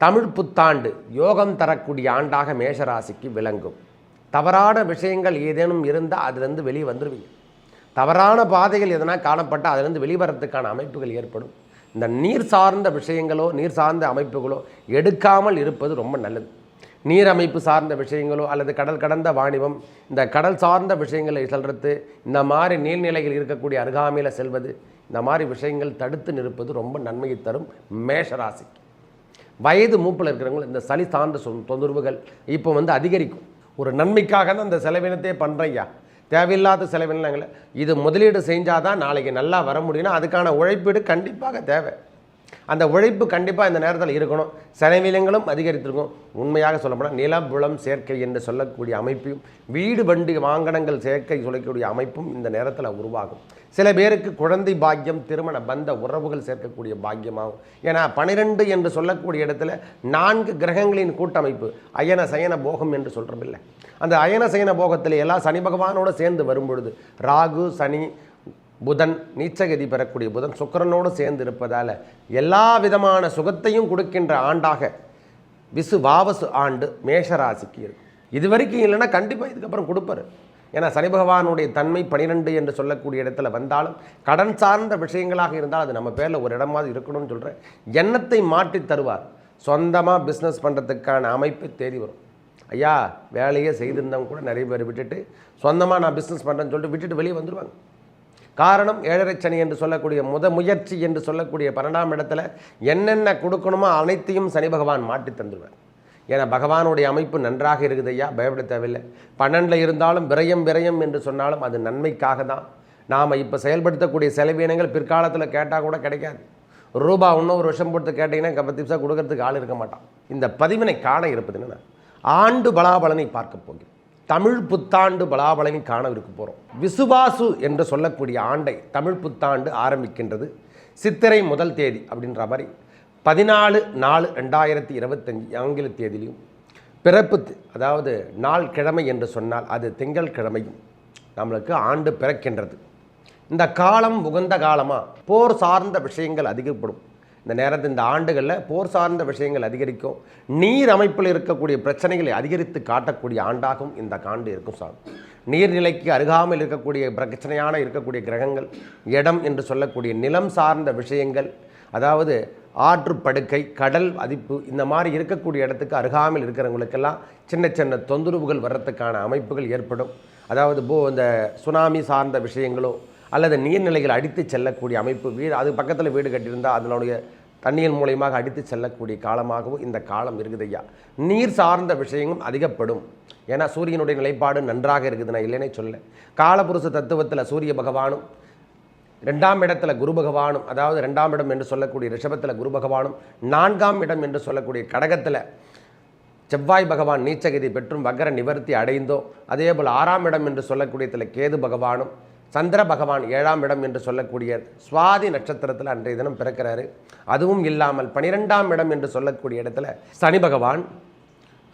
தமிழ் புத்தாண்டு யோகம் தரக்கூடிய ஆண்டாக மேஷராசிக்கு விளங்கும். தவறான விஷயங்கள் ஏதேனும் இருந்தால் அதுலேருந்து வெளியே வந்துடுவீங்க. தவறான பாதைகள் எதனா காணப்பட்டால் அதுலேருந்து வெளிவரத்துக்கான அமைப்புகள் ஏற்படும். இந்த நீர் சார்ந்த விஷயங்களோ நீர் சார்ந்த அமைப்புகளோ எடுக்காமல் இருப்பது ரொம்ப நல்லது. நீர் அமைப்பு சார்ந்த விஷயங்களோ அல்லது கடல் கடந்த வாணிபம், இந்த கடல் சார்ந்த விஷயங்களை செல்வது, இந்த மாதிரி நீர்நிலைகள் இருக்கக்கூடிய அருகாமையில் செல்வது, இந்த மாதிரி விஷயங்கள் தடுத்து நிற்பது ரொம்ப நன்மையை தரும் மேஷராசிக்கு. வயது மூப்பில் இருக்கிறவங்க இந்த சளி சார்ந்த தொந்தரவுகள் இப்போ அதிகரிக்கும். ஒரு நன்மைக்காக தான் இந்த செலவினத்தையே பண்ணுறையா, தேவையில்லாத செலவினங்களை இது முதலீடு செஞ்சால் தான் நாளைக்கு நல்லா வர முடியும்னா அதுக்கான உழைப்பீடு கண்டிப்பாக தேவை. அந்த உழைப்பு கண்டிப்பாக இந்த நேரத்தில் இருக்கணும். செலவினங்களும் அதிகரித்திருக்கும். உண்மையாக சொல்லப்போனால் நிலபுலம் சேர்க்கை என்று சொல்லக்கூடிய அமைப்பையும் வீடு வண்டி வாகனங்கள் சேர்க்கை சொல்லக்கூடிய அமைப்பும் இந்த நேரத்தில் உருவாகும். சில பேருக்கு குழந்தை பாக்கியம், திருமண பந்த உறவுகள் சேர்க்கக்கூடிய பாக்கியமாகும். ஏன்னா 12 என்று சொல்லக்கூடிய இடத்துல 4 கிரகங்களின் கூட்டமைப்பு அயன சயன போகம் என்று சொல்கிறோமில்லை. அந்த அயன சயன போகத்தில் எல்லாம் சனி பகவானோடு சேர்ந்து வரும்பொழுது ராகு சனி புதன் நீச்சகதி பெறக்கூடிய புதன் சுக்கிரனோடு சேர்ந்து இருப்பதால் எல்லா விதமான சுகத்தையும் கொடுக்கின்ற ஆண்டாக விசுவாவசு ஆண்டு மேஷராசிக்கு இருக்கும். இது வரைக்கும் இல்லைன்னா கண்டிப்பாக இதுக்கப்புறம் கொடுப்பார். ஏன்னா சனி பகவானுடைய தன்மை 12 என்று சொல்லக்கூடிய இடத்துல வந்தாலும் கடன் சார்ந்த விஷயங்களாக இருந்தால் அது நம்ம பேரில் ஒரு இடமாவது இருக்கணும்னு சொல்கிற எண்ணத்தை மாற்றி தருவார். சொந்தமாக பிஸ்னஸ் பண்ணுறதுக்கான அமைப்பு தேடி வரும். ஐயா வேலையே செய்திருந்தவங்க கூட நிறைய பேர் விட்டுட்டு சொந்தமாக நான் பிஸ்னஸ் பண்ணுறேன்னு சொல்லிட்டு விட்டுட்டு வெளியே வந்துடுவாங்க. காரணம் 7.5 சனி என்று சொல்லக்கூடிய முயற்சி என்று சொல்லக்கூடிய 12ஆம் இடத்துல என்னென்ன கொடுக்கணுமோ அனைத்தையும் சனி பகவான் மாற்றி தந்துடுவார். ஏன்னா பகவானுடைய அமைப்பு நன்றாக இருக்குது ஐயா, பயப்பட தேவையில்லை. 12 இருந்தாலும் விரயம் என்று சொன்னாலும் அது நன்மைக்காக தான். நாம் இப்போ செயல்படுத்தக்கூடிய செலவினங்கள் பிற்காலத்தில் கேட்டால் கூட கிடைக்காது. ரூபா இன்னும் ஒரு வருஷம் போட்டு கேட்டிங்கன்னா 10 பைசா கொடுக்கறதுக்கு ஆள் இருக்க மாட்டான். இந்த பதிவினை காண இருப்பது என்னென்னா ஆண்டு பலாபலனை பார்க்க போகிறோம். தமிழ் புத்தாண்டு பலாபலனை காண இருக்க போகிறோம். விசுவாசு என்று சொல்லக்கூடிய ஆண்டை தமிழ் புத்தாண்டு ஆரம்பிக்கின்றது. சித்திரை முதல் தேதி அப்படின்ற மாதிரி 14/4/2025 ஆங்கில தேதியிலையும் பிறப்பு அதாவது நாள் கிழமை என்று சொன்னால் அது திங்கள் கிழமையும் நம்மளுக்கு ஆண்டு பிறக்கின்றது. இந்த காலம் உகந்த காலமாக போர் சார்ந்த விஷயங்கள் அதிகப்படும். இந்த நேரத்தில் இந்த ஆண்டுகளில் போர் சார்ந்த விஷயங்கள் அதிகரிக்கும். நீர் அமைப்பில் இருக்கக்கூடிய பிரச்சனைகளை அதிகரித்து காட்டக்கூடிய ஆண்டாகவும் இந்த ஆண்டு இருக்கும். சார் நீர்நிலைக்கு அருகாமல் இருக்கக்கூடிய பிரச்சனையான இருக்கக்கூடிய கிரகங்கள், இடம் என்று சொல்லக்கூடிய நிலம் சார்ந்த விஷயங்கள், அதாவது ஆற்று படுக்கை, கடல் அதிப்பு, இந்த மாதிரி இருக்கக்கூடிய இடத்துக்கு அருகாமல் இருக்கிறவங்களுக்கெல்லாம் சின்ன சின்ன தொந்தரவுகள் வர்றதுக்கான அமைப்புகள் ஏற்படும். அதாவது இந்த சுனாமி சார்ந்த விஷயங்களோ அல்லது நீர்நிலைகள் அடித்து செல்லக்கூடிய அமைப்பு, வீடு அது பக்கத்தில் வீடு கட்டியிருந்தால் அதனுடைய தண்ணீர் மூலயமாக அடித்து செல்லக்கூடிய காலமாகவும் இந்த காலம் இருக்குது ஐயா. நீர் சார்ந்த விஷயங்களும் அதிகப்படும். ஏன்னா சூரியனுடைய நிலைப்பாடு நன்றாக இருக்குது, நான் இல்லைன்னே சொல்ல. காலபுருஷ தத்துவத்தில் சூரிய பகவானும் 2ஆம் இடத்துல குரு பகவானும், அதாவது 2ஆம் இடம் என்று சொல்லக்கூடிய ரிஷபத்தில் குரு பகவானும், 4ஆம் இடம் என்று சொல்லக்கூடிய கடகத்தில் செவ்வாய் பகவான் நீச்சகதி பெற்றும் வக்கர நிவர்த்தி அடைந்தோ, அதே போல் 6ஆம் இடம் என்று சொல்லக்கூடியத்தில் கேது பகவானும், சந்திர பகவான் 7ஆம் இடம் என்று சொல்லக்கூடிய சுவாதி நட்சத்திரத்தில் அன்றைய தினம் பிறக்கிறாரு. அதுவும் இல்லாமல் 12ஆம் இடம் என்று சொல்லக்கூடிய இடத்துல சனி பகவான்,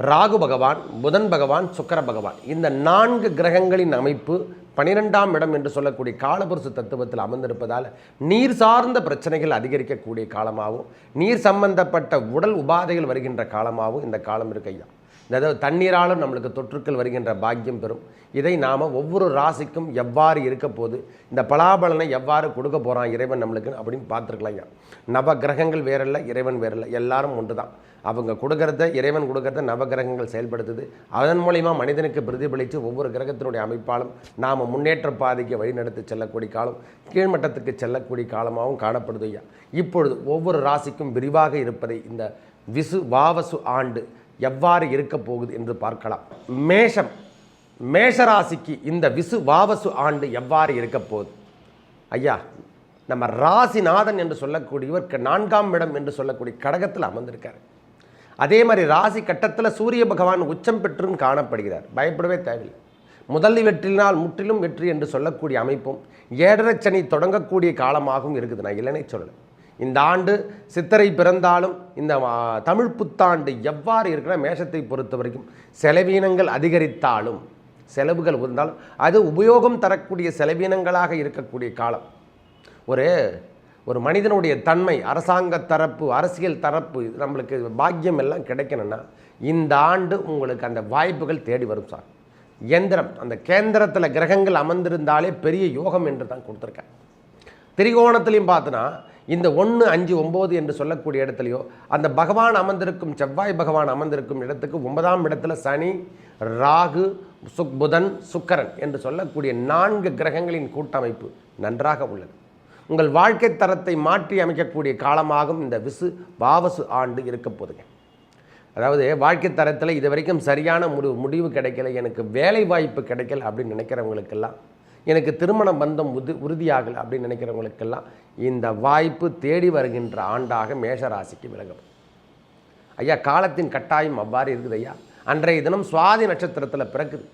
ராகு பகவான், புதன் பகவான், சுக்கிர பகவான், இந்த 4 கிரகங்களின் அமைப்பு 12ஆம் இடம் என்று சொல்லக்கூடிய காலபுருஷ தத்துவத்தில் அமர்ந்திருப்பதால் நீர் சார்ந்த பிரச்சனைகள் அதிகரிக்கக்கூடிய காலமாகவும் நீர் சம்பந்தப்பட்ட உடல் உபாதைகள் வருகின்ற காலமாகவும் இந்த காலம் இருக்கு ஐயா. அதாவது தண்ணீராலும் நம்மளுக்கு தொற்றுக்கள் வருகின்ற பாக்கியம் பெறும். இதை நாம் ஒவ்வொரு ராசிக்கும் எவ்வாறு இருக்க போது, இந்த பலாபலனை எவ்வாறு கொடுக்க போகிறான் இறைவன் நம்மளுக்கு அப்படின்னு பார்த்துருக்கலாம் ஐயா. நவ கிரகங்கள் வேறில்லை, இறைவன் வேறில்லை, எல்லாரும் ஒன்று தான். அவங்க கொடுக்கறத, இறைவன் கொடுக்கறத நவகிரகங்கள் செயல்படுத்துது. அதன் மூலிமா மனிதனுக்கு பிரதிபலித்து ஒவ்வொரு கிரகத்தினுடைய அமைப்பாலும் நாம் முன்னேற்ற பாதைக்கு வழிநடத்தி செல்லக்கூடிய காலம், கீழ்மட்டத்துக்கு செல்லக்கூடிய காலமாகவும் காணப்படுது ஐயா. இப்பொழுது ஒவ்வொரு ராசிக்கும் விரிவாக இருப்பதை இந்த விசுவாவசு ஆண்டு எவ்வாறு இருக்க போகுது என்று பார்க்கலாம். மேஷராசிக்கு இந்த விசுவாவசு ஆண்டு எவ்வாறு இருக்க போகுது ஐயா? நம்ம ராசிநாதன் என்று சொல்லக்கூடியவர் 4ஆம் இடம் என்று சொல்லக்கூடிய கடகத்தில் அமர்ந்திருக்கார். அதே மாதிரி ராசி கட்டத்தில் சூரிய பகவான் உச்சம் பெற்றும் காணப்படுகிறார். பயப்படவே தேவையில்லை. முதல் வெற்றினால் முற்றிலும் வெற்றி என்று சொல்லக்கூடிய அமைப்பும் 7.5 சனி தொடங்கக்கூடிய காலமாகவும் இருக்குது, நான் இல்லைன்னே சொல்லலை. இந்த ஆண்டு சித்திரை பிறந்தாலும் இந்த தமிழ் புத்தாண்டு எவ்வாறு இருக்கிற மேஷத்தை பொறுத்த வரைக்கும் செலவீனங்கள் அதிகரித்தாலும், செலவுகள் இருந்தாலும் அது உபயோகம் தரக்கூடிய செலவீனங்களாக இருக்கக்கூடிய காலம். ஒரு ஒரு மனிதனுடைய தன்மை, அரசாங்க தரப்பு, அரசியல் தரப்பு, இது நம்மளுக்கு பாக்கியம் எல்லாம் கிடைக்கணும்னா இந்த ஆண்டு உங்களுக்கு அந்த வாய்ப்புகள் தேடி வரும் சார். எந்திரம், அந்த கேந்திரத்தில் கிரகங்கள் அமர்ந்திருந்தாலே பெரிய யோகம் என்று தான் கொடுத்துருக்கேன். திரிகோணத்திலையும் பார்த்தோன்னா இந்த 1, 5, 9 என்று சொல்லக்கூடிய இடத்துலையோ அந்த பகவான் அமர்ந்திருக்கும், செவ்வாய் பகவான் அமர்ந்திருக்கும் இடத்துக்கு 9ஆம் இடத்துல சனி, ராகு, புதன், சுக்கிரன் என்று சொல்லக்கூடிய 4 கிரகங்களின் கூட்டமைப்பு நன்றாக உள்ளது. உங்கள் வாழ்க்கை தரத்தை மாற்றி அமைக்கக்கூடிய காலமாகவும் இந்த வாவசு ஆண்டு இருக்க போதுங்க. அதாவது வாழ்க்கை தரத்தில் இது வரைக்கும் சரியான முடிவு கிடைக்கல, எனக்கு வேலை வாய்ப்பு கிடைக்கல அப்படின்னு நினைக்கிறவங்களுக்கெல்லாம், எனக்கு திருமண பந்தம் உறுதியாகலை அப்படின்னு நினைக்கிறவங்களுக்கெல்லாம் இந்த வாய்ப்பு தேடி வருகின்ற ஆண்டாக மேஷராசிக்கு விலகும். ஐயா, காலத்தின் கட்டாயம் அவ்வாறு இருக்குது ஐயா. அன்றைய தினம் சுவாதி நட்சத்திரத்தில் பிறக்குது.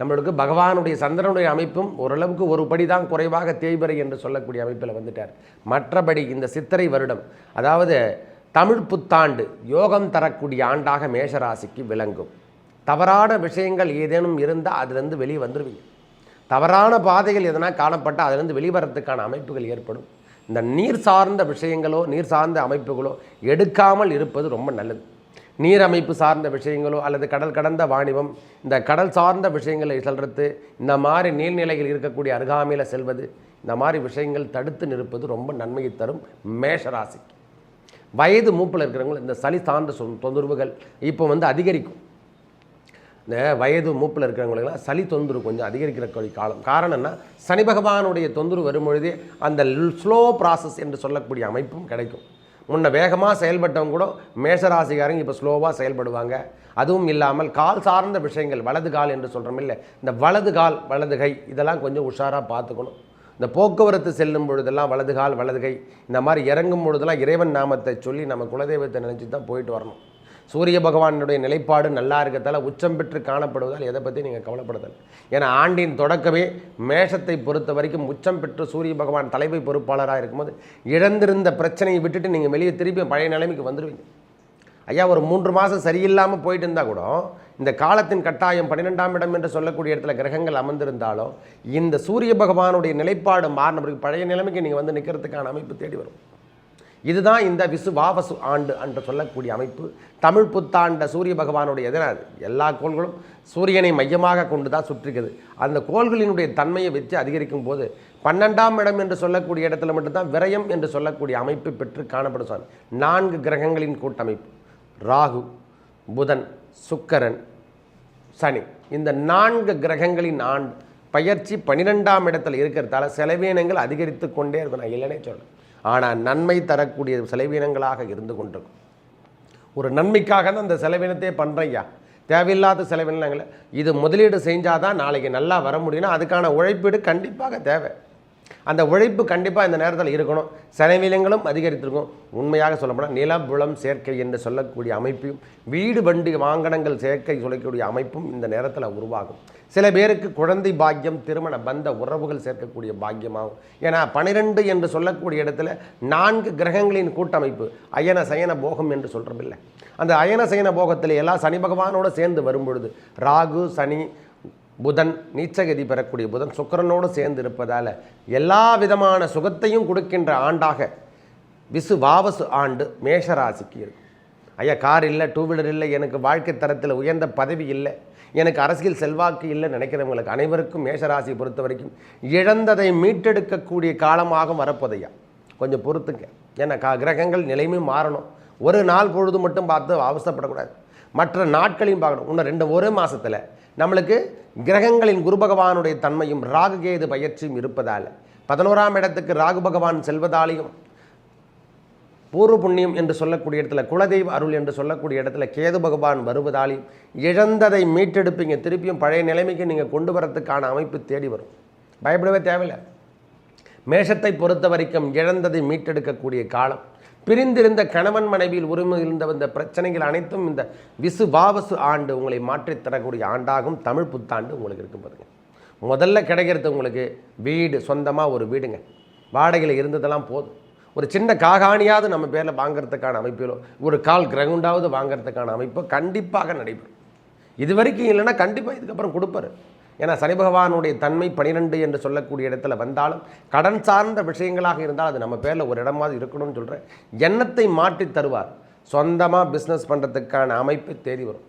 நம்மளுக்கு பகவானுடைய சந்திரனுடைய அமைப்பும் ஓரளவுக்கு ஒரு படி தான் குறைவாக தேய்பிறை என்று சொல்லக்கூடிய அமைப்பில் வந்துட்டார். மற்றபடி இந்த சித்திரை வருடம், அதாவது தமிழ் புத்தாண்டு யோகம் தரக்கூடிய ஆண்டாக மேஷராசிக்கு விளங்கும். தவறான விஷயங்கள் ஏதேனும் இருந்தால் அதிலிருந்து வெளியே வந்துடுவீங்க. தவறான பாதைகள் எதனா காணப்பட்டால் அதிலிருந்து வெளிவரத்துக்கான அமைப்புகள் ஏற்படும். இந்த நீர் சார்ந்த விஷயங்களோ நீர் சார்ந்த அமைப்புகளோ எடுக்காமல் இருப்பது ரொம்ப நல்லது. நீர் அமைப்பு சார்ந்த விஷயங்களோ அல்லது கடல் கடந்த வாணிபம், இந்த கடல் சார்ந்த விஷயங்களை செல்வது, இந்த மாதிரி நீர்நிலைகள் இருக்கக்கூடிய அருகாமையில் செல்வது, இந்த மாதிரி விஷயங்கள் தடுத்து நிற்பது ரொம்ப நன்மையை தரும் மேஷராசிக்கு. வயது மூப்பில் இருக்கிறவங்க இந்த சளி சார்ந்த தொந்தரவுகள் இப்போ அதிகரிக்கும். இந்த வயது மூப்பில் இருக்கிறவங்களுக்கெல்லாம் சளி தொந்தரவு கொஞ்சம் அதிகரிக்கிற காலம். காரணம்னா சனி பகவானுடைய தொந்தரவு வரும்பொழுதே அந்த ஸ்லோ ப்ராசஸ் என்று சொல்லக்கூடிய அமைப்பும் கிடைக்கும். முன்ன வேகமாக செயல்பட்டவங்க கூட மேஷராசிக்காரங்க இப்போ ஸ்லோவாக செயல்படுவாங்க. அதுவும் இல்லாமல் கால் சார்ந்த விஷயங்கள், வலது கால் என்று சொல்கிறோம் இல்லை, இந்த வலது கால் வலது கை இதெல்லாம் கொஞ்சம் உஷாராக பார்த்துக்கணும். இந்த போக்குவரத்து செல்லும் பொழுதெல்லாம் வலது கால் வலது கை, இந்த மாதிரி இறங்கும் பொழுதெல்லாம் இறைவன் நாமத்தை சொல்லி நம்ம குலதெய்வத்தை நினச்சி தான் போயிட்டு வரணும். சூரிய பகவானுடைய நிலைப்பாடு நல்லா இருக்கிறதால உச்சம் பெற்று காணப்படுவதால் எதை பற்றி நீங்கள் கவலைப்படுதல். ஏன்னா ஆண்டின் தொடக்கமே மேஷத்தை பொறுத்த வரைக்கும் உச்சம் பெற்று சூரிய பகவான் தலைமை பொறுப்பாளராக இருக்கும்போது இழந்திருந்த பிரச்சனையை விட்டுட்டு நீங்கள் வெளியே திருப்பி பழைய நிலைமைக்கு வந்துடுவீங்க. ஐயா, ஒரு 3 மாதம் சரியில்லாமல் போயிட்டு இருந்தால் கூட இந்த காலத்தின் கட்டாயம் 12ஆம் இடம் என்று சொல்லக்கூடிய இடத்துல கிரகங்கள் அமர்ந்திருந்தாலும் இந்த சூரிய பகவானுடைய நிலைப்பாடு மாறின பிறகு பழைய நிலைமைக்கு நீங்கள் நிற்கிறதுக்கான அமைப்பு தேடி வரும். இதுதான் இந்த வாவசு ஆண்டு என்று சொல்லக்கூடிய அமைப்பு. தமிழ் புத்தாண்ட சூரிய பகவானுடைய எதனால் எல்லா கோள்களும் சூரியனை மையமாக கொண்டு தான் சுற்றிக்குது. அந்த கோள்களினுடைய தன்மையை வச்சு அதிகரிக்கும் போது 12ஆம் இடம் என்று சொல்லக்கூடிய இடத்துல மட்டும்தான் விரயம் என்று சொல்லக்கூடிய அமைப்பு பெற்று காணப்படும். 4 கிரகங்களின் கூட்டமைப்பு, ராகு, புதன், சுக்கிரன், சனி, இந்த 4 கிரகங்களின் ஆண்டு பயிற்சி 12ஆம் இடத்துல இருக்கிறதால செலவீனங்கள் அதிகரித்து கொண்டே இருக்கும். நான் இல்லைன்னே சொல்கிறேன். ஆனால் நன்மை தரக்கூடிய செலவீனங்களாக இருந்து கொண்டிருக்கும். ஒரு நன்மைக்காக தான் அந்த செலவினத்தையே பண்ணுறையா, தேவையில்லாத செலவினங்களை இது முதலீடு செஞ்சால் தான் நாளைக்கு நல்லா வர முடியும்னா அதுக்கான உழைப்பீடு கண்டிப்பாக தேவை. அந்த உழைப்பு கண்டிப்பாக இந்த நேரத்தில் இருக்கணும். செலவினங்களும் அதிகரித்திருக்கும். உண்மையாக சொல்லப்போனால் நிலபுலம் சேர்க்கை என்று சொல்லக்கூடிய அமைப்பையும் வீடு வண்டி வாகனங்கள் சேர்க்கை சொல்லக்கூடிய அமைப்பும் இந்த நேரத்தில் உருவாகும். சில பேருக்கு குழந்தை பாக்கியம், திருமண பந்த உறவுகள் சேர்க்கக்கூடிய பாக்கியமாகும். ஏன்னா 12 என்று சொல்லக்கூடிய இடத்துல 4 கிரகங்களின் கூட்டமைப்பு அயன சயன போகம் என்று சொல்கிறோமில்லை, அந்த அயன சயன போகத்தில் எல்லாம் சனி பகவானோடு சேர்ந்து வரும்பொழுது ராகு, சனி, புதன், நீச்சகதி பெறக்கூடிய புதன் சுக்கிரனோடு சேர்ந்து இருப்பதால் எல்லா விதமான சுகத்தையும் கொடுக்கின்ற ஆண்டாக வாவசு ஆண்டு மேஷராசிக்கு இருக்கும். ஐயா, கார் இல்லை, 2 வீலர் இல்லை, எனக்கு வாழ்க்கை தரத்தில் உயர்ந்த பதவி இல்லை, எனக்கு அரசியல் செல்வாக்கு இல்லை நினைக்கிறவங்களுக்கு அனைவருக்கும் மேஷராசி பொறுத்த வரைக்கும் இழந்ததை மீட்டெடுக்கக்கூடிய காலமாக வரப்போதையா. கொஞ்சம் பொறுத்துங்க. ஏன்னா கிரகங்கள் நிலைமையும் மாறணும். ஒரு நாள் பொழுது மட்டும் பார்த்து அவசரப்படக்கூடாது, மற்ற நாட்களையும் பார்க்கணும். இன்னும் ஒரு மாதத்தில் நம்மளுக்கு கிரகங்களின் குரு பகவானுடைய தன்மையும் ராகு கேது பயிற்சியும் இருப்பதால் 11ஆம் இடத்துக்கு ராகு பகவான் செல்வதாலையும் பூர்வ புண்ணியம் என்று சொல்லக்கூடிய இடத்துல குலதெய்வ அருள் என்று சொல்லக்கூடிய இடத்துல கேது பகவான் வருவதாலையும் இழந்ததை மீட்டெடுப்பீங்க. திருப்பியும் பழைய நிலைமைக்கு நீங்கள் கொண்டு வரத்துக்கான அமைப்பு தேடி வரும். பயப்படவே தேவையில்லை. மேஷத்தை பொறுத்த வரைக்கும் இழந்ததை மீட்டெடுக்கக்கூடிய காலம். பிரிந்திருந்த கணவன் மனைவியில் உரிமை இருந்த இந்த பிரச்சனைகள் அனைத்தும் இந்த வாவசு ஆண்டு உங்களை மாற்றித் தரக்கூடிய ஆண்டாகும். தமிழ் புத்தாண்டு உங்களுக்கு இருக்கும் பாருங்க. முதல்ல கிடைக்கிறது உங்களுக்கு வீடு, சொந்தமாக ஒரு வீடுங்க. வாடகையில் இருந்ததெல்லாம் போதும். ஒரு சின்ன காகாணியாவது நம்ம பேரில் வாங்கிறதுக்கான அமைப்பிலோ ஒரு கால் கிரவுண்டாவது வாங்கிறதுக்கான அமைப்போ கண்டிப்பாக நடைபெறும். இது வரைக்கும் இல்லைன்னா கண்டிப்பாக இதுக்கப்புறம் கொடுப்பாரு. ஏன்னா சனி பகவானுடைய தன்மை 12 என்று சொல்லக்கூடிய இடத்துல வந்தாலும் கடன் சார்ந்த விஷயங்களாக இருந்தால் அது நம்ம பேரில் ஒரு இடமாவது இருக்கணும்னு சொல்கிறேன். எண்ணத்தை மாற்றி தருவார். சொந்தமாக பிஸ்னஸ் பண்ணுறதுக்கான அமைப்பு தேடி வரும்.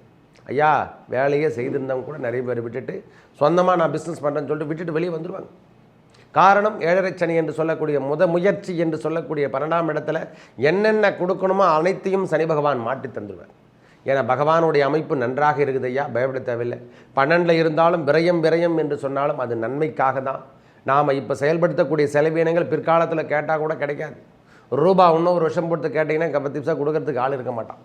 ஐயா வேலையே செய்திருந்தவங்க கூட நிறைய பேர் விட்டுட்டு சொந்தமாக நான் பிஸ்னஸ் பண்ணுறேன்னு சொல்லிட்டு விட்டுட்டு வெளியே வந்துடுவாங்க. காரணம் 7.5 சனி என்று சொல்லக்கூடிய முயற்சி என்று சொல்லக்கூடிய 12ஆம் இடத்துல என்னென்ன கொடுக்கணுமோ அனைத்தையும் சனி பகவான் மாற்றி தந்துடுவார். ஏன்னா பகவானுடைய அமைப்பு நன்றாக இருக்குது ஐயா, பயப்பட தேவையில்லை. 12 இருந்தாலும் விரயம் என்று சொன்னாலும் அது நன்மைக்காக தான். நாம் இப்போ செயல்படுத்தக்கூடிய செலவீனங்கள் பிற்காலத்தில் கேட்டால் கூட கிடைக்காது. ரூபா இன்னும் ஒரு வருஷம் போட்டு கேட்டிங்கன்னா 10 பைசா கொடுக்கறதுக்கு ஆள் இருக்க மாட்டான்.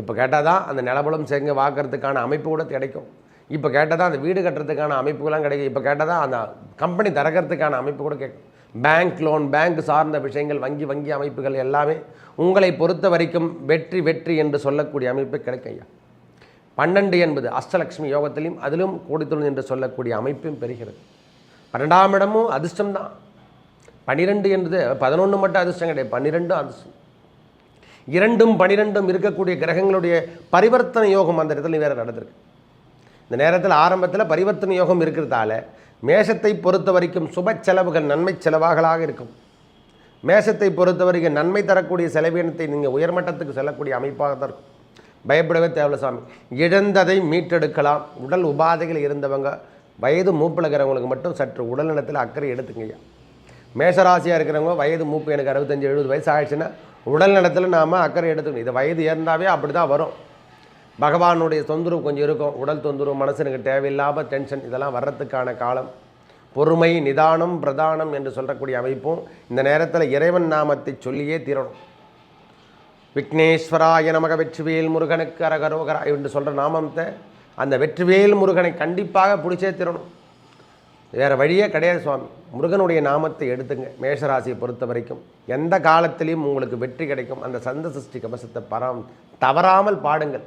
இப்போ கேட்டால் தான் அந்த நிலபலம் செங்க வாக்கிறதுக்கான அமைப்பு கூட கிடைக்கும். இப்போ கேட்டால் தான் அந்த வீடு கட்டுறதுக்கான அமைப்புகள்லாம் கிடைக்கும். இப்போ கேட்டால் தான் அந்த கம்பெனி திறக்கிறதுக்கான அமைப்பு கூட கேட்கும். பேங்க் லோன், பேங்க் சார்ந்த விஷயங்கள், வங்கி அமைப்புகள் எல்லாமே உங்களை பொறுத்த வரைக்கும் வெற்றி என்று சொல்லக்கூடிய அமைப்பு கிடைக்கும் ஐயா. 12 என்பது அஷ்டலக்ஷ்மி யோகத்திலையும் அதிலும் கூடித்தொழில் என்று சொல்லக்கூடிய அமைப்பும் பெறுகிறது. 12ஆம் இடமும் அதிர்ஷ்டம்தான். 12 என்பது 11 மட்டும் அதிர்ஷ்டம் கிடையாது, 12 அதிர்ஷ்டம். 2ம் 12ம் இருக்கக்கூடிய கிரகங்களுடைய பரிவர்த்தனை யோகம் அந்த இடத்துல வேறு நடந்திருக்கு. இந்த நேரத்தில் ஆரம்பத்தில் பரிவர்த்தனை யோகம் இருக்கிறதால மேஷத்தை பொறுத்த வரைக்கும் சுப செலவுகள் நன்மை செலவாகலாக இருக்கும். மேஷத்தை பொறுத்த வரைக்கும் நன்மை தரக்கூடிய செலவினத்தை நீங்கள் உயர்மட்டத்துக்கு செல்லக்கூடிய அமைப்பாக தான் இருக்கும். பயப்படவே தேவையில்லை சாமி. இழந்ததை மீட்டெடுக்கலாம். உடல் உபாதைகள் இருந்தவங்க வயது மூப்பில் இருக்கிறவங்களுக்கு மட்டும் சற்று உடல்நலத்தில் அக்கறை எடுத்துங்கய்யா. மேஷராசியாக இருக்கிறவங்க வயது மூப்பு எனக்கு 65-70 வயசு ஆயிடுச்சுன்னா உடல் நலத்தில் நாம் அக்கறை எடுத்துக்கணும். இது வயது ஏறினாவே அப்படி தான் வரும். பகவானுடைய தொந்தரவு கொஞ்சம் இருக்கும். உடல் தொந்தரவு, மனசனுக்கு தேவையில்லாமல் டென்ஷன், இதெல்லாம் வர்றதுக்கான காலம். பொறுமை, நிதானம், பிரதானம் என்று சொல்லக்கூடிய அமைப்பும் இந்த நேரத்தில் இறைவன் நாமத்தை சொல்லியே தீரணும். விக்னேஸ்வராய நமக, வெற்றிவேல் முருகனுக்கு அரகரோகரா என்று சொல்கிற நாமத்தை அந்த வெற்றிவேல் முருகனை கண்டிப்பாக பிடிச்சே தீரணும். வேறு வழியே கிடையாது சுவாமி. முருகனுடைய நாமத்தை எடுத்துங்க. மேஷராசியை பொறுத்த வரைக்கும் எந்த காலத்திலையும் உங்களுக்கு வெற்றி கிடைக்கும். அந்த சந்த சிருஷ்டி கவசத்தை தவறாமல் பாடுங்கள்.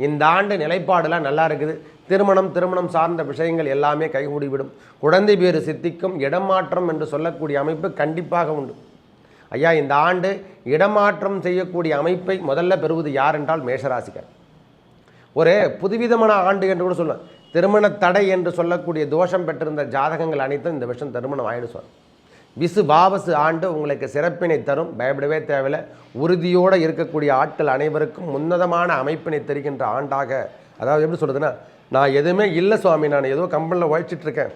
இந்த ஆண்டு நிலைப்பாடெல்லாம் நல்லா இருக்குது. திருமணம் சார்ந்த விஷயங்கள் எல்லாமே கைகூடிவிடும். குழந்தை பேறு சித்திக்கும். இடமாற்றம் என்று சொல்லக்கூடிய அமைப்பு கண்டிப்பாக உண்டு ஐயா. இந்த ஆண்டு இடமாற்றம் செய்யக்கூடிய அமைப்பை முதல்ல பெறுவது யார் என்றால் மேஷராசிக்கார். ஒரு புதுவிதமான ஆண்டு என்று கூட சொல்லுவேன். திருமண தடை என்று சொல்லக்கூடிய தோஷம் பெற்றிருந்த ஜாதகங்கள் அனைத்தும் இந்த வருஷம் திருமணம் ஆயிடு சொல். விசு வாவசு ஆண்டு உங்களுக்கு சிறப்பினை தரும். பயப்படவே தேவையில்லை. உறுதியோடு இருக்கக்கூடிய ஆட்கள் அனைவருக்கும் உன்னதமான அமைப்பினை தருகின்ற ஆண்டாக, அதாவது எப்படி சொல்கிறதுன்னா, நான் எதுவுமே இல்லை சுவாமி, நான் ஏதோ கம்பெனியில் உழைச்சிட்ருக்கேன்,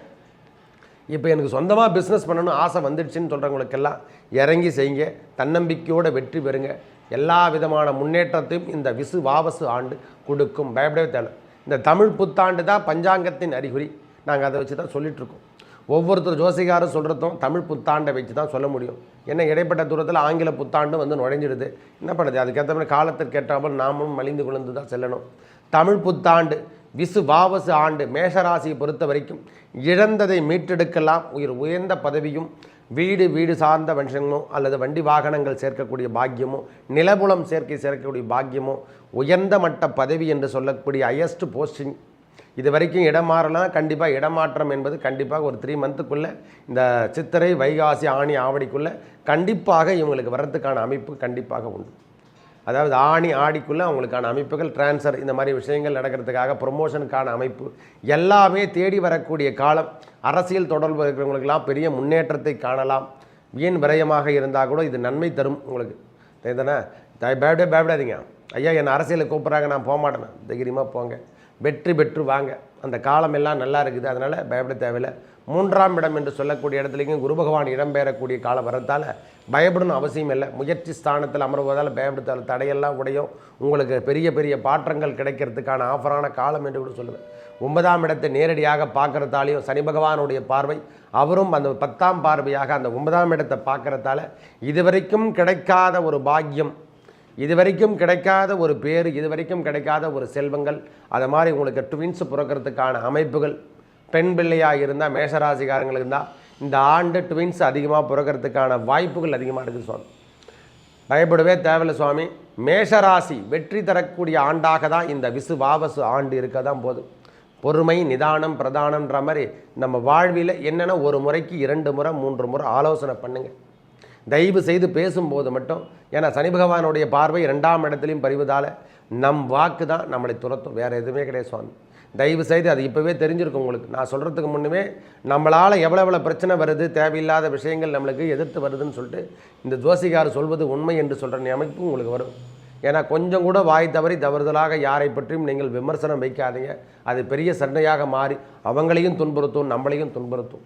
இப்போ எனக்கு சொந்தமாக பிஸ்னஸ் பண்ணணும்னு ஆசை வந்துடுச்சுன்னு சொல்கிறவங்களுக்கெல்லாம் இறங்கி செய்யுங்க. தன்னம்பிக்கையோடு வெற்றி பெறுங்க. எல்லா விதமான முன்னேற்றத்தையும் இந்த விசு வாவசு ஆண்டு கொடுக்கும். பயப்படவே தேவை. இந்த தமிழ் புத்தாண்டு தான் பஞ்சாங்கத்தின் அறிகுறி. நாங்கள் அதை வச்சு தான் சொல்லிகிட்ருக்கோம். ஒவ்வொருத்தர் ஜோசிகாரும் சொல்கிறதும் தமிழ் புத்தாண்டை வச்சு தான் சொல்ல முடியும். ஏன்னா இடைப்பட்ட தூரத்தில் ஆங்கில புத்தாண்டு வந்து நுழைஞ்சிடுது. என்ன பண்ணுறது? அதுக்கேற்ற மாதிரி காலத்திற்கு ஏற்றாமல் நாமும் மலிந்து கொழுந்து தான் செல்லணும். தமிழ் புத்தாண்டு விசு வாவசு ஆண்டு மேஷராசியை பொறுத்த வரைக்கும் இழந்ததை மீட்டெடுக்கலாம். உயர்ந்த பதவியும், வீடு சார்ந்த விஷயமோ அல்லது வண்டி வாகனங்கள் சேர்க்கக்கூடிய பாக்கியமோ, நிலபுலம் சேர்க்கக்கூடிய பாக்கியமோ, உயர்ந்த மட்ட பதவி என்று சொல்லக்கூடிய ஹையஸ்ட் போஸ்டிங், இது வரைக்கும் இடம் மாறலாம். கண்டிப்பாக இடமாற்றம் என்பது கண்டிப்பாக ஒரு 3 மந்த்துக்குள்ளே, இந்த சித்திரை, வைகாசி, ஆணி, ஆவடிக்குள்ளே கண்டிப்பாக இவங்களுக்கு வர்றதுக்கான அமைப்பு கண்டிப்பாக உண்டு. அதாவது ஆணி ஆடிக்குள்ளே அவங்களுக்கான அமைப்புகள், டிரான்ஸ்ஃபர், இந்த மாதிரி விஷயங்கள் நடக்கிறதுக்காக, ப்ரொமோஷனுக்கான அமைப்பு எல்லாமே தேடி வரக்கூடிய காலம். அரசியல் தொடர்பு இருக்கிறவங்களுக்கெல்லாம் பெரிய முன்னேற்றத்தை காணலாம். வீண் விரயமாக இருந்தால் கூட இது நன்மை தரும் உங்களுக்கு. தெரியுதானே? பயப்படாதீங்க. ஐயா என்னை அரசியலுக்கு கூப்பிட்றாங்க, நான் போக மாட்டேன். தைரியமாக போங்க, வெற்றி பெற்று வாங்க. அந்த காலம் எல்லாம் நல்லா இருக்குது. அதனால் பயப்பட தேவையில்லை. 3ஆம் இடம் என்று சொல்லக்கூடிய இடத்துலையும் குரு பகவான் இடம்பெறக்கூடிய காலம் வரத்தால் பயப்படணும் அவசியம் இல்லை. முயற்சி ஸ்தானத்தில் அமர்வதால் பயப்படுத்தால் தடையெல்லாம் உடையும். உங்களுக்கு பெரிய பாற்றங்கள் கிடைக்கிறதுக்கான ஆஃபரான காலம் என்று கூட சொல்லுவேன். 9ஆம் இடத்தை நேரடியாக பார்க்குறதாலையும் சனி பகவானுடைய பார்வை, அவரும் அந்த 10ஆம் பார்வையாக அந்த 9ஆம் இடத்தை பார்க்குறதால இதுவரைக்கும் கிடைக்காத ஒரு பாக்கியம், இதுவரைக்கும் கிடைக்காத ஒரு பேர், இதுவரைக்கும் கிடைக்காத ஒரு செல்வங்கள், அது மாதிரி உங்களுக்கு ட்வின்ஸ் பிறக்கிறதுக்கான அமைப்புகள், பெண் பிள்ளையாக இருந்தால் மேஷராசிக்காரங்களுக்கு இருந்தால் இந்த ஆண்டு ட்வின்ஸ் அதிகமாக பிறக்கிறதுக்கான வாய்ப்புகள் அதிகமாக இருக்குது சுவாமி. பயப்படவே தேவையில்லை சுவாமி. மேஷராசி வெற்றி தரக்கூடிய ஆண்டாக தான் இந்த விசு வாவசு ஆண்டு இருக்க தான் போதும். பொறுமை, நிதானம், பிரதானம்ன்ற மாதிரி நம்ம வாழ்வில் என்னென்ன ஒரு முறைக்கு 2 முறை 3 முறை ஆலோசனை பண்ணுங்கள். தயவு செய்து பேசும்போது மட்டும், ஏன்னா சனி பகவானுடைய பார்வை 2ஆம் இடத்துலையும் பறிவதால் நம் வாக்கு தான் நம்மளை துரத்தும். வேறு எதுவுமே கிடையாது சுவாமி. தயவு செய்து அது இப்போவே தெரிஞ்சிருக்கும் உங்களுக்கு. நான் சொல்கிறதுக்கு முன்னமே நம்மளால் எவ்வளோ பிரச்சனை வருது, தேவையில்லாத விஷயங்கள் நம்மளுக்கு எதிர்த்து வருதுன்னு சொல்லிட்டு இந்த ஜோசிகார் சொல்வது உண்மை என்று சொல்கிற அமைப்பு உங்களுக்கு வரும். ஏன்னா கொஞ்சம் கூட வாய் தவறி தவறுதலாக யாரை பற்றியும் நீங்கள் விமர்சனம் வைக்காதீங்க. அது பெரிய சண்டையாக மாறி அவங்களையும் துன்புறுத்தும், நம்மளையும் துன்புறுத்தும்.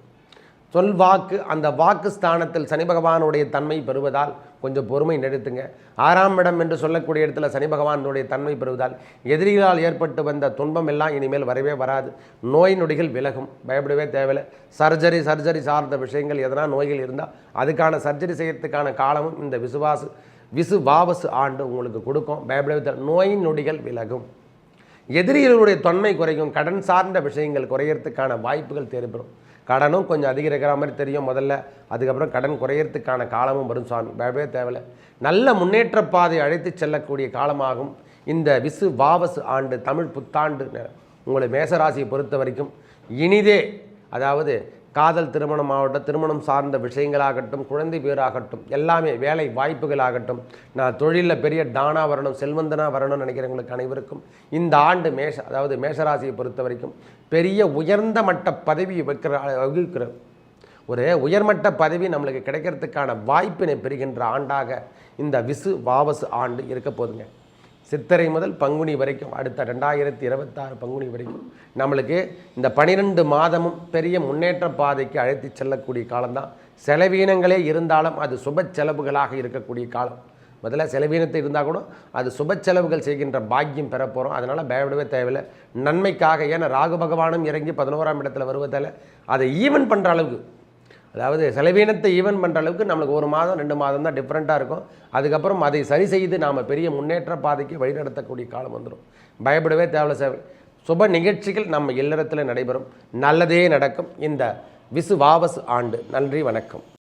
சொல்வாக்கு, அந்த வாக்கு ஸ்தானத்தில் சனி பகவானுடைய தன்மை பெறுவதால் கொஞ்சம் பொறுமை நிறுத்துங்க. 6ஆம் இடம் என்று சொல்லக்கூடிய இடத்துல சனி பகவானுடைய தன்மை பெறுவதால் எதிரிகளால் ஏற்பட்டு வந்த துன்பம் எல்லாம் இனிமேல் வரவே வராது. நோய் நொடிகள் விலகும், பயப்படவே தேவையில்லை. சர்ஜரி சார்ந்த விஷயங்கள் எதனா நோய்கள் இருந்தால் அதுக்கான சர்ஜரி செய்யறதுக்கான காலமும் இந்த விசுவாவசு ஆண்டு உங்களுக்கு கொடுக்கும். பயப்படவே தேவை. நோய் நொடிகள் விலகும், எதிரிகளுடைய தொன்மை குறையும், கடன் சார்ந்த விஷயங்கள் குறையறதுக்கான வாய்ப்புகள் தேவைப்படும். கடனும் கொஞ்சம் அதிகரிக்கிற மாதிரி தெரியும் முதல்ல, அதுக்கப்புறம் கடன் குறையறதுக்கான காலமும் வரும் சுவாமி. பயப்படவே தேவையில்லை. நல்ல முன்னேற்ற பாதை அழைத்து செல்லக்கூடிய காலமாகும் இந்த விசுவாவசு ஆண்டு, தமிழ் புத்தாண்டு. உங்களை மேசராசியை பொறுத்த வரைக்கும் இனிதே, அதாவது காதல் திருமணம் ஆகட்டும், திருமணம் சார்ந்த விஷயங்களாகட்டும், குழந்தை பேராகட்டும், எல்லாமே வேலை வாய்ப்புகளாகட்டும், நான் தொழிலில் பெரிய டானா வரணும், செல்வந்தனா வரணும்னு நினைக்கிறவங்களுக்கு அனைவருக்கும் இந்த ஆண்டு அதாவது மேஷராசியை பொறுத்த வரைக்கும் பெரிய உயர்ந்த மட்ட பதவி வகிக்கிற ஒரு உயர்மட்ட பதவி நம்மளுக்கு கிடைக்கிறதுக்கான வாய்ப்பினை பெறுகின்ற ஆண்டாக இந்த விசுவாவசு ஆண்டு இருக்க போதுங்க. சித்திரை முதல் பங்குனி வரைக்கும், அடுத்த 2026 பங்குனி வரைக்கும் நம்மளுக்கு இந்த 12 மாதமும் பெரிய முன்னேற்ற பாதைக்கு அழைத்து செல்லக்கூடிய காலம்தான். செலவீனங்களே இருந்தாலும் அது சுப செலவுகளாக இருக்கக்கூடிய காலம். முதல்ல செலவீனத்தை இருந்தால் கூட அது சுப செலவுகள் செய்கின்ற பாக்கியம் பெற போகிறோம். அதனால் பயப்படவே தேவையில்லை. நன்மைக்காக, ஏன்னா ராகு பகவானும் இறங்கி 11ஆம் இடத்துல வருவதால் அதை ஈவன் பண்ணுற அளவுக்கு, அதாவது செலவீனத்தை ஈவன் பண்ணுற அளவுக்கு நம்மளுக்கு 1 மாதம் 2 மாதம் தான் டிஃப்ரெண்ட்டாக இருக்கும். அதுக்கப்புறம் அதை சரி செய்து நாம் பெரிய முன்னேற்ற பாதைக்கு வழிநடத்தக்கூடிய காலம் வந்துடும். பயப்படவே தேவையில்லை. சுப நிகழ்ச்சிகள் நம்ம இல்லறத்தில் நடைபெறும். நல்லதே நடக்கும் இந்த விசுவாவசு ஆண்டு. நன்றி, வணக்கம்.